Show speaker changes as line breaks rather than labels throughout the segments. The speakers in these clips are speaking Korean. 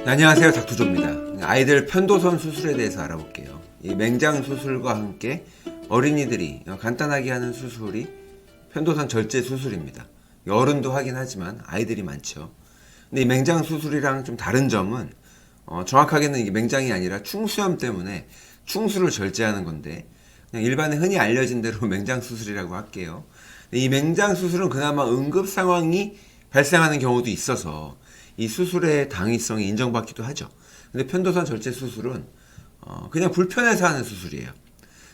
안녕하세요, 닥터조입니다. 아이들 편도선 수술에 대해서 알아볼게요. 이 맹장 수술과 함께 어린이들이 간단하게 하는 수술이 편도선 절제 수술입니다. 어른도 하긴 하지만 아이들이 많죠. 근데 이 맹장 수술이랑 좀 다른 점은 정확하게는 이게 맹장이 아니라 충수염 때문에 충수를 절제하는 건데, 그냥 일반에 흔히 알려진 대로 맹장 수술이라고 할게요. 이 맹장 수술은 그나마 응급 상황이 발생하는 경우도 있어서 이 수술의 당위성이 인정받기도 하죠. 근데 편도선 절제 수술은 그냥 불편해서 하는 수술이에요.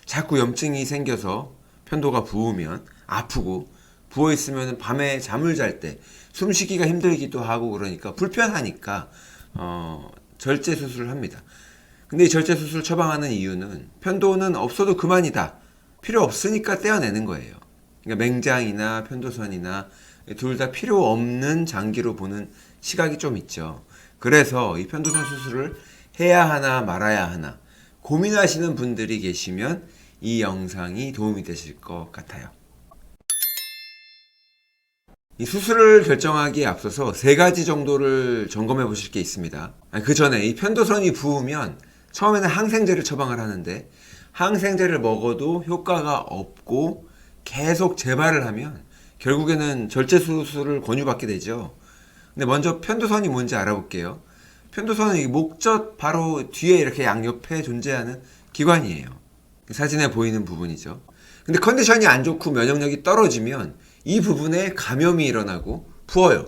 자꾸 염증이 생겨서 편도가 부으면 아프고, 부어있으면 밤에 잠을 잘 때 숨쉬기가 힘들기도 하고, 그러니까 불편하니까 절제 수술을 합니다. 근데 이 절제 수술 처방하는 이유는 편도는 없어도 그만이다, 필요 없으니까 떼어내는 거예요. 그러니까 맹장이나 편도선이나 둘 다 필요 없는 장기로 보는 시각이 좀 있죠. 그래서 이 편도선 수술을 해야 하나 말아야 하나 고민하시는 분들이 계시면 이 영상이 도움이 되실 것 같아요. 이 수술을 결정하기에 앞서서 3가지 정도를 점검해 보실 게 있습니다. 그 전에 이 편도선이 부으면 처음에는 항생제를 처방을 하는데, 항생제를 먹어도 효과가 없고 계속 재발을 하면 결국에는 절제 수술을 권유받게 되죠. 근데 먼저 편도선이 뭔지 알아볼게요. 편도선은 이 목젖 바로 뒤에 이렇게 양옆에 존재하는 기관이에요. 사진에 보이는 부분이죠. 근데 컨디션이 안 좋고 면역력이 떨어지면 이 부분에 감염이 일어나고 부어요.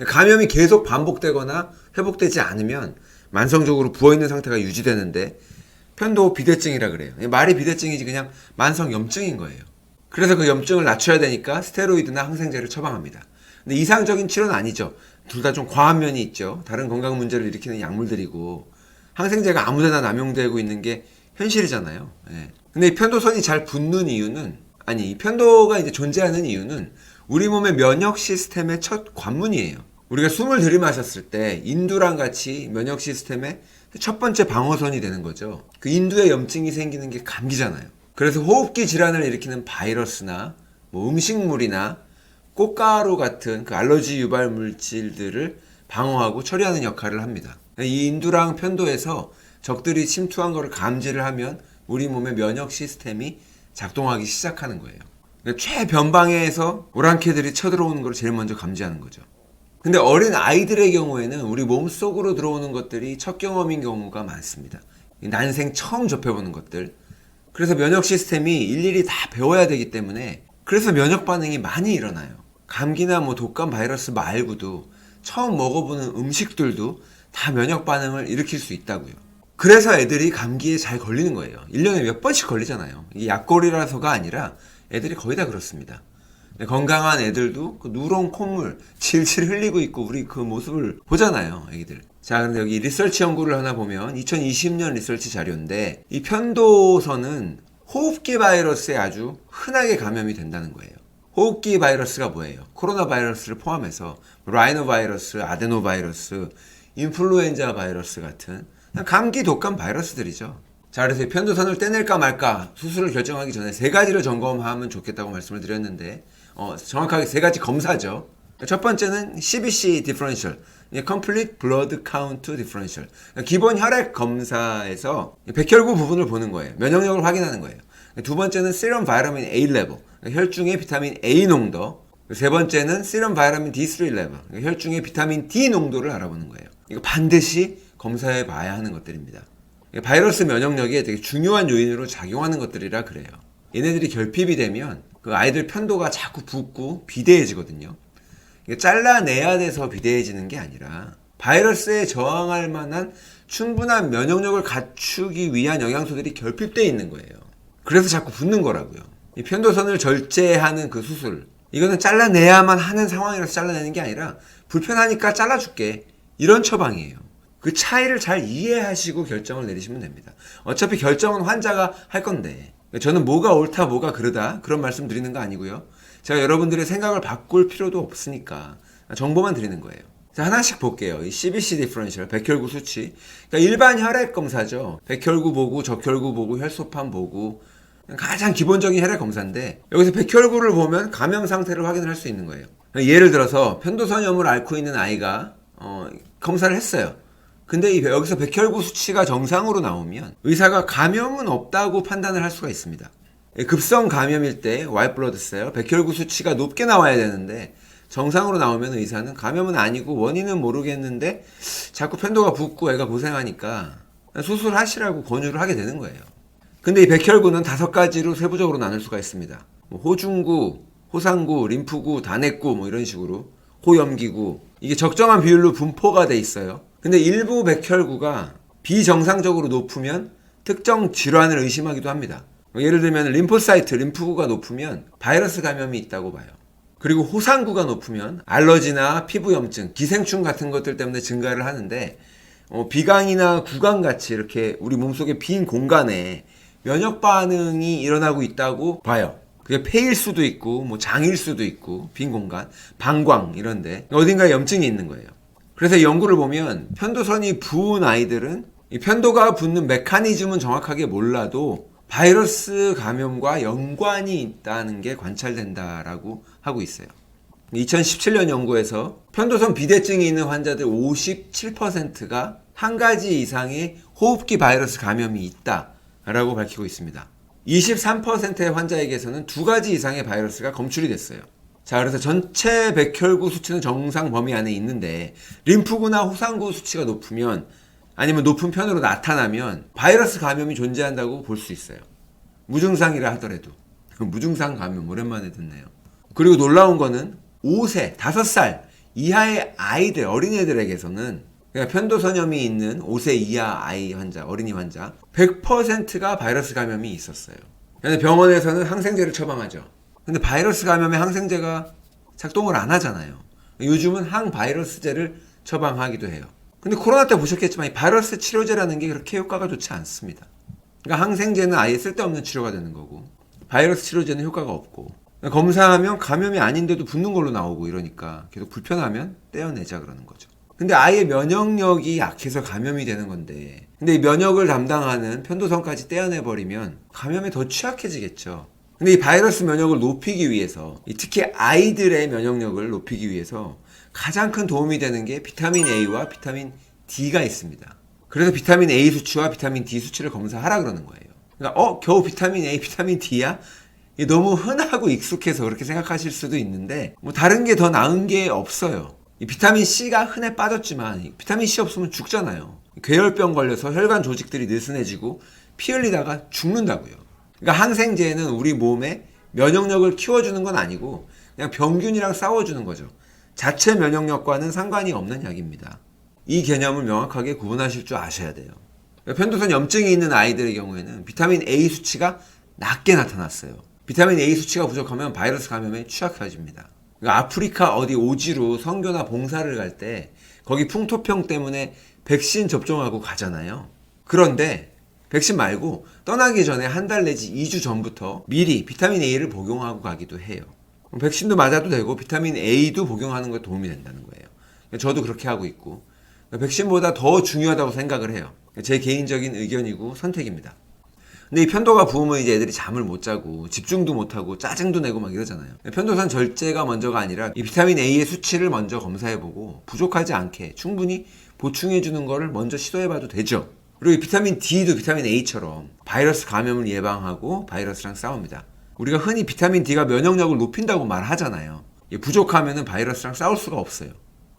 감염이 계속 반복되거나 회복되지 않으면 만성적으로 부어있는 상태가 유지되는데, 편도 비대증이라 그래요. 말이 비대증이지 그냥 만성 염증인 거예요. 그래서 그 염증을 낮춰야 되니까 스테로이드나 항생제를 처방합니다. 근데 이상적인 치료는 아니죠. 둘 다 좀 과한 면이 있죠. 다른 건강 문제를 일으키는 약물들이고, 항생제가 아무데나 남용되고 있는 게 현실이잖아요. 예. 근데 이 편도선이 잘 붓는 이유는, 이 편도가 이제 존재하는 이유는 우리 몸의 면역 시스템의 첫 관문이에요. 우리가 숨을 들이마셨을 때 인두랑 같이 면역 시스템의 첫 번째 방어선이 되는 거죠. 그 인두에 염증이 생기는 게 감기잖아요. 그래서 호흡기 질환을 일으키는 바이러스나 음식물이나 꽃가루 같은 그 알러지 유발 물질들을 방어하고 처리하는 역할을 합니다. 이 인두랑 편도에서 적들이 침투한 것을 감지를 하면 우리 몸의 면역 시스템이 작동하기 시작하는 거예요. 최변방에서 오랑캐들이 쳐들어오는 걸 제일 먼저 감지하는 거죠. 근데 어린 아이들의 경우에는 우리 몸속으로 들어오는 것들이 첫 경험인 경우가 많습니다. 난생 처음 접해보는 것들. 그래서 면역 시스템이 일일이 다 배워야 되기 때문에, 그래서 면역 반응이 많이 일어나요. 감기나 독감 바이러스 말고도 처음 먹어보는 음식들도 다 면역 반응을 일으킬 수 있다고요. 그래서 애들이 감기에 잘 걸리는 거예요. 1년에 몇 번씩 걸리잖아요. 이게 약골이라서가 아니라 애들이 거의 다 그렇습니다. 건강한 애들도 그 누런 콧물 질질 흘리고 있고 우리 그 모습을 보잖아요, 애기들. 자, 그런데 여기 리서치 연구를 하나 보면 2020년 리서치 자료인데, 이 편도선은 호흡기 바이러스에 아주 흔하게 감염이 된다는 거예요. 호흡기 바이러스가 뭐예요? 코로나 바이러스를 포함해서 라이노 바이러스, 아데노 바이러스, 인플루엔자 바이러스 같은 감기 독감 바이러스들이죠. 자, 그래서 편도선을 떼낼까 말까 수술을 결정하기 전에 3가지를 점검하면 좋겠다고 말씀을 드렸는데, 정확하게 3가지 검사죠. 첫 번째는 CBC 디퍼런셜, Complete Blood Count Differential. 기본 혈액 검사에서 백혈구 부분을 보는 거예요. 면역력을 확인하는 거예요. 두 번째는 Serum Vitamin A Level, 혈중의 비타민 A 농도. 세 번째는 Serum Vitamin D3 Level, 혈중의 비타민 D 농도를 알아보는 거예요. 이거 반드시 검사해 봐야 하는 것들입니다. 바이러스 면역력에 되게 중요한 요인으로 작용하는 것들이라 그래요. 얘네들이 결핍이 되면 그 아이들 편도가 자꾸 붓고 비대해지거든요. 잘라내야 돼서 비대해지는 게 아니라 바이러스에 저항할 만한 충분한 면역력을 갖추기 위한 영양소들이 결핍되어 있는 거예요. 그래서 자꾸 붓는 거라고요. 이 편도선을 절제하는 그 수술, 이거는 잘라내야만 하는 상황이라서 잘라내는 게 아니라 불편하니까 잘라줄게, 이런 처방이에요. 그 차이를 잘 이해하시고 결정을 내리시면 됩니다. 어차피 결정은 환자가 할 건데, 저는 뭐가 옳다 뭐가 그르다 그런 말씀 드리는 거 아니고요. 제가 여러분들의 생각을 바꿀 필요도 없으니까 정보만 드리는 거예요. 자, 하나씩 볼게요. 이 CBC 디퍼런셜, 백혈구 수치. 그러니까 일반 혈액 검사죠. 백혈구 보고, 적혈구 보고, 혈소판 보고, 가장 기본적인 혈액 검사인데, 여기서 백혈구를 보면 감염 상태를 확인을 할 수 있는 거예요. 예를 들어서 편도선염을 앓고 있는 아이가 검사를 했어요. 근데 여기서 백혈구 수치가 정상으로 나오면 의사가 감염은 없다고 판단을 할 수가 있습니다. 급성 감염일 때 white blood cell, 백혈구 수치가 높게 나와야 되는데 정상으로 나오면 의사는 감염은 아니고 원인은 모르겠는데 자꾸 편도가 붓고 애가 고생하니까 수술하시라고 권유를 하게 되는 거예요. 근데 이 백혈구는 5가지로 세부적으로 나눌 수가 있습니다. 호중구, 호상구, 림프구, 단핵구 이런 식으로 호염기구, 이게 적정한 비율로 분포가 돼 있어요. 근데 일부 백혈구가 비정상적으로 높으면 특정 질환을 의심하기도 합니다. 예를 들면 림포사이트, 림프구가 높으면 바이러스 감염이 있다고 봐요. 그리고 호상구가 높으면 알러지나 피부염증, 기생충 같은 것들 때문에 증가를 하는데 비강이나 구강같이 이렇게 우리 몸속의 빈 공간에 면역 반응이 일어나고 있다고 봐요. 그게 폐일 수도 있고 장일 수도 있고 빈 공간, 방광 이런데 어딘가에 염증이 있는 거예요. 그래서 연구를 보면 편도선이 부은 아이들은 이 편도가 붓는 메커니즘은 정확하게 몰라도 바이러스 감염과 연관이 있다는 게 관찰된다라고 하고 있어요. 2017년 연구에서 편도선 비대증이 있는 환자들 57%가 한 가지 이상의 호흡기 바이러스 감염이 있다라고 밝히고 있습니다. 23%의 환자에게서는 2가지 이상의 바이러스가 검출이 됐어요. 자, 그래서 전체 백혈구 수치는 정상 범위 안에 있는데 림프구나 호상구 수치가 높으면 아니면 높은 편으로 나타나면 바이러스 감염이 존재한다고 볼 수 있어요. 무증상이라 하더라도. 무증상 감염 오랜만에 듣네요. 그리고 놀라운 거는 5세, 5살 이하의 아이들, 어린애들에게서는 그러니까 편도선염이 있는 5세 이하 아이 환자, 어린이 환자 100%가 바이러스 감염이 있었어요. 근데 병원에서는 항생제를 처방하죠. 근데 바이러스 감염에 항생제가 작동을 안 하잖아요. 요즘은 항바이러스제를 처방하기도 해요. 근데 코로나 때 보셨겠지만 이 바이러스 치료제라는 게 그렇게 효과가 좋지 않습니다. 그러니까 항생제는 아예 쓸데없는 치료가 되는 거고 바이러스 치료제는 효과가 없고 검사하면 감염이 아닌데도 붓는 걸로 나오고 이러니까 계속 불편하면 떼어내자 그러는 거죠. 근데 아예 면역력이 약해서 감염이 되는 건데 근데 이 면역을 담당하는 편도선까지 떼어내버리면 감염에 더 취약해지겠죠. 근데 이 바이러스 면역을 높이기 위해서 특히 아이들의 면역력을 높이기 위해서 가장 큰 도움이 되는 게 비타민 A와 비타민 D가 있습니다. 그래서 비타민 A 수치와 비타민 D 수치를 검사하라 그러는 거예요. 그러니까 겨우 비타민 A, 비타민 D야? 너무 흔하고 익숙해서 그렇게 생각하실 수도 있는데 다른 게 더 나은 게 없어요. 이 비타민 C가 흔해 빠졌지만 비타민 C 없으면 죽잖아요. 괴혈병 걸려서 혈관 조직들이 느슨해지고 피 흘리다가 죽는다고요. 그러니까 항생제는 우리 몸에 면역력을 키워주는 건 아니고 그냥 병균이랑 싸워주는 거죠. 자체 면역력과는 상관이 없는 약입니다. 이 개념을 명확하게 구분하실 줄 아셔야 돼요. 편도선 염증이 있는 아이들의 경우에는 비타민 A 수치가 낮게 나타났어요. 비타민 A 수치가 부족하면 바이러스 감염에 취약해집니다. 그러니까 아프리카 어디 오지로 선교나 봉사를 갈 때 거기 풍토병 때문에 백신 접종하고 가잖아요. 그런데 백신 말고 떠나기 전에 한 달 내지 2주 전부터 미리 비타민 A를 복용하고 가기도 해요. 백신도 맞아도 되고 비타민 A도 복용하는 게 도움이 된다는 거예요. 저도 그렇게 하고 있고 백신보다 더 중요하다고 생각을 해요. 제 개인적인 의견이고 선택입니다. 근데 이 편도가 부으면 이제 애들이 잠을 못 자고 집중도 못 하고 짜증도 내고 막 이러잖아요. 편도선 절제가 먼저가 아니라 이 비타민 A의 수치를 먼저 검사해보고 부족하지 않게 충분히 보충해주는 거를 먼저 시도해봐도 되죠. 그리고 이 비타민 D도 비타민 A처럼 바이러스 감염을 예방하고 바이러스랑 싸웁니다. 우리가 흔히 비타민 D가 면역력을 높인다고 말하잖아요. 부족하면은 바이러스랑 싸울 수가 없어요.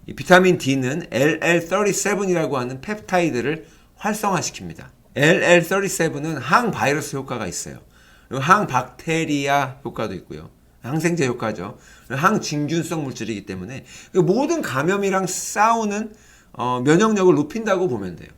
이 비타민 D는 LL37이라고 하는 펩타이드를 활성화시킵니다. LL37은 항바이러스 효과가 있어요. 그리고 항박테리아 효과도 있고요. 항생제 효과죠. 항진균성 물질이기 때문에 모든 감염이랑 싸우는 면역력을 높인다고 보면 돼요.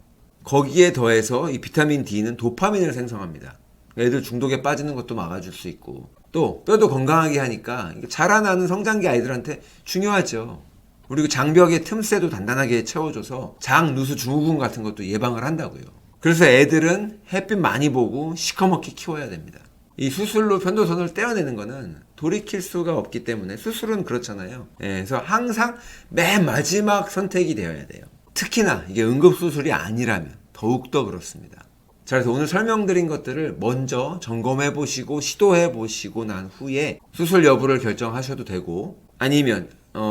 거기에 더해서 이 비타민 D는 도파민을 생성합니다. 애들 중독에 빠지는 것도 막아줄 수 있고 또 뼈도 건강하게 하니까 자라나는 성장기 아이들한테 중요하죠. 그리고 장벽의 틈새도 단단하게 채워줘서 장, 누수, 증후군 같은 것도 예방을 한다고요. 그래서 애들은 햇빛 많이 보고 시커멓게 키워야 됩니다. 이 수술로 편도선을 떼어내는 거는 돌이킬 수가 없기 때문에 수술은 그렇잖아요. 그래서 항상 맨 마지막 선택이 되어야 돼요. 특히나 이게 응급수술이 아니라면 더욱더 그렇습니다. 자, 그래서 오늘 설명드린 것들을 먼저 점검해 보시고 시도해 보시고 난 후에 수술 여부를 결정하셔도 되고 아니면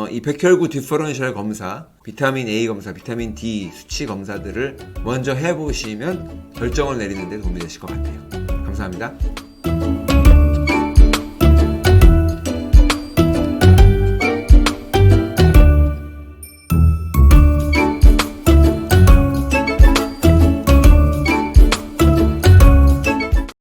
이 백혈구 디퍼런셜 검사, 비타민 A 검사, 비타민 D 수치 검사들을 먼저 해보시면 결정을 내리는 데 도움이 되실 것 같아요. 감사합니다.